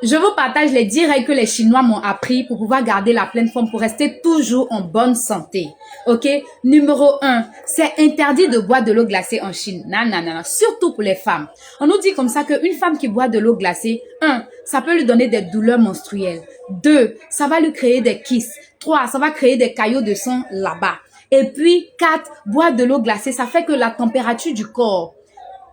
Je vous partage les 10 règles que les Chinois m'ont appris pour pouvoir garder la pleine forme, pour rester toujours en bonne santé. Ok? Numéro 1, c'est interdit de boire de l'eau glacée en Chine. Non, non, non, non. Surtout pour les femmes. On nous dit comme ça qu'une femme qui boit de l'eau glacée, 1, ça peut lui donner des douleurs menstruelles. 2, ça va lui créer des kystes. 3, ça va créer des caillots de sang là-bas. Et puis 4, boire de l'eau glacée, ça fait que la température du corps,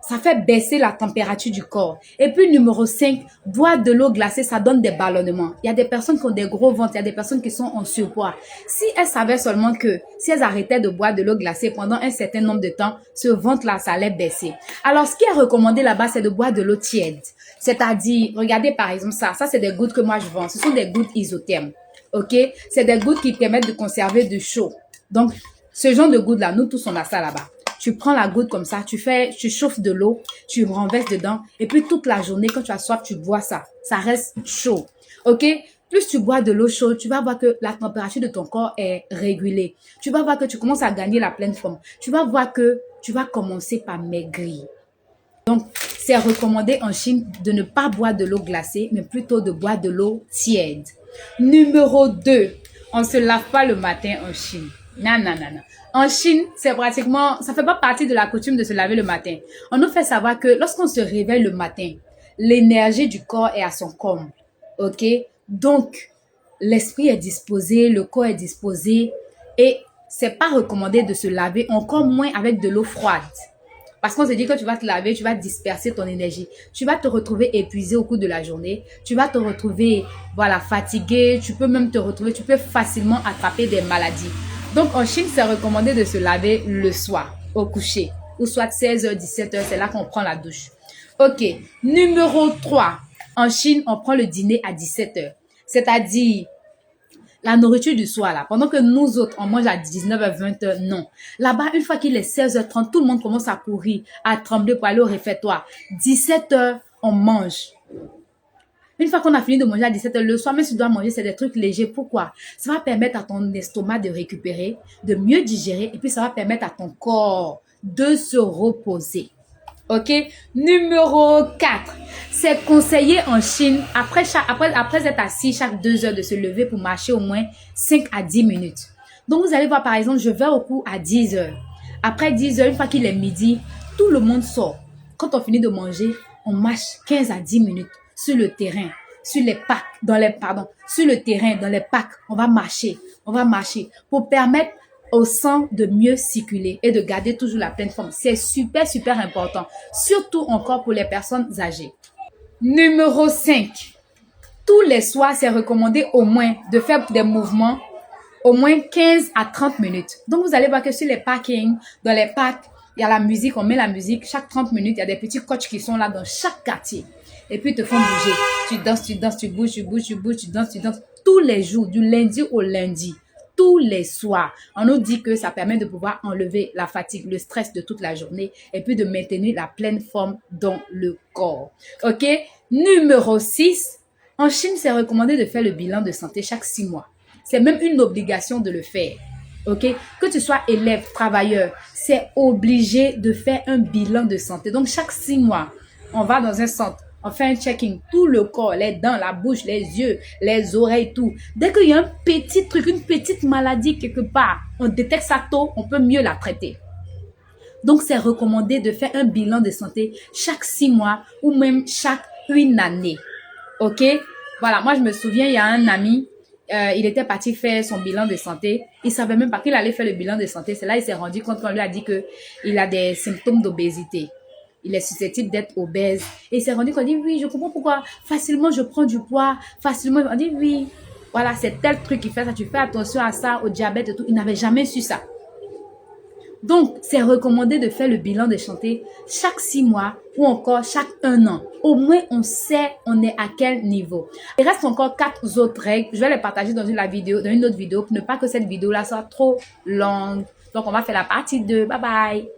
ça fait baisser la température du corps. Et puis numéro 5, boire de l'eau glacée, ça donne des ballonnements. Il y a des personnes qui ont des gros ventres, il y a des personnes qui sont en surpoids. Si elles savaient seulement que si elles arrêtaient de boire de l'eau glacée pendant un certain nombre de temps, ce ventre-là, ça allait baisser. Alors, ce qui est recommandé là-bas, c'est de boire de l'eau tiède. C'est-à-dire, regardez par exemple ça c'est des gouttes que moi je vends. Ce sont des gouttes isothermes. Ok? C'est des gouttes qui permettent de conserver du chaud. Donc, ce genre de gouttes-là, nous tous on a ça là-bas. Tu prends la goutte comme ça, tu chauffes de l'eau, tu renverses dedans, et puis toute la journée, quand tu as soif, tu bois ça. Ça reste chaud. Ok? Plus tu bois de l'eau chaude, tu vas voir que la température de ton corps est régulée. Tu vas voir que tu commences à gagner la pleine forme. Tu vas voir que tu vas commencer par maigrir. Donc, c'est recommandé en Chine de ne pas boire de l'eau glacée, mais plutôt de boire de l'eau tiède. Numéro 2, on ne se lave pas le matin en Chine. Non, non, non, non. En Chine, c'est pratiquement, ça fait pas partie de la coutume de se laver le matin. On nous fait savoir que lorsqu'on se réveille le matin, l'énergie du corps est à son comble. Ok? Donc, l'esprit est disposé, le corps est disposé et c'est pas recommandé de se laver, encore moins avec de l'eau froide. Parce qu'on se dit que tu vas te laver, tu vas disperser ton énergie. Tu vas te retrouver épuisé au cours de la journée. Tu vas te retrouver, voilà, fatigué. Tu peux même te retrouver, tu peux facilement attraper des maladies. Donc, en Chine, c'est recommandé de se laver le soir, au coucher. Ou soit 16h, 17h, c'est là qu'on prend la douche. Ok. Numéro 3. En Chine, on prend le dîner à 17h. C'est-à-dire, la nourriture du soir, là, pendant que nous autres, on mange à 19h, 20h, non. Là-bas, une fois qu'il est 16h30, tout le monde commence à courir, à trembler pour aller au réfectoire. 17h, on mange. Une fois qu'on a fini de manger à 17h, le soir, même si tu dois manger, c'est des trucs légers. Pourquoi? Ça va permettre à ton estomac de récupérer, de mieux digérer, et puis ça va permettre à ton corps de se reposer. Ok? Numéro 4. C'est conseillé en Chine, après être assis chaque 2 heures, de se lever pour marcher au moins 5 à 10 minutes. Donc, vous allez voir, par exemple, je vais au cours à 10 heures. Après 10 heures, une fois qu'il est midi, tout le monde sort. Quand on finit de manger, on marche 15 à 10 minutes sur le terrain, sur le terrain, dans les parcs. On va marcher pour permettre au sang de mieux circuler et de garder toujours la pleine forme. C'est super, super important. Surtout encore pour les personnes âgées. Numéro 5. Tous les soirs, c'est recommandé au moins de faire des mouvements au moins 15 à 30 minutes. Donc, vous allez voir que sur les parkings, dans les parcs, il y a la musique, on met la musique. Chaque 30 minutes, il y a des petits coachs qui sont là dans chaque quartier. Et puis, ils te font bouger. Tu danses, tu bouges, tu danses. Tous les jours, du lundi au lundi. Tous les soirs. On nous dit que ça permet de pouvoir enlever la fatigue, le stress de toute la journée et puis de maintenir la pleine forme dans le corps. Ok? Numéro 6. En Chine, c'est recommandé de faire le bilan de santé chaque 6 mois. C'est même une obligation de le faire. Ok? Que tu sois élève, travailleur, c'est obligé de faire un bilan de santé. Donc, chaque 6 mois, on va dans un centre. On fait un checking, tout le corps, les dents, la bouche, les yeux, les oreilles, tout. Dès qu'il y a un petit truc, une petite maladie quelque part, on détecte ça tôt, on peut mieux la traiter. Donc, c'est recommandé de faire un bilan de santé chaque 6 mois ou même chaque 1 année. Ok? Voilà, moi, je me souviens, il y a un ami, il était parti faire son bilan de santé. Il savait même pas qu'il allait faire le bilan de santé. C'est là il s'est rendu compte qu'on lui a dit qu'il a des symptômes d'obésité. Il est susceptible d'être obèse. Et il s'est rendu compte, il dit, oui, je comprends pourquoi facilement je prends du poids, facilement. On dit, oui, voilà, c'est tel truc qui fait ça. Tu fais attention à ça, au diabète et tout. Il n'avait jamais su ça. Donc, c'est recommandé de faire le bilan de santé chaque 6 mois ou encore chaque 1 an. Au moins, on sait on est à quel niveau. Il reste encore 4 autres règles. Je vais les partager dans une autre vidéo pour ne pas que cette vidéo-là soit trop longue. Donc, on va faire la partie 2. Bye bye.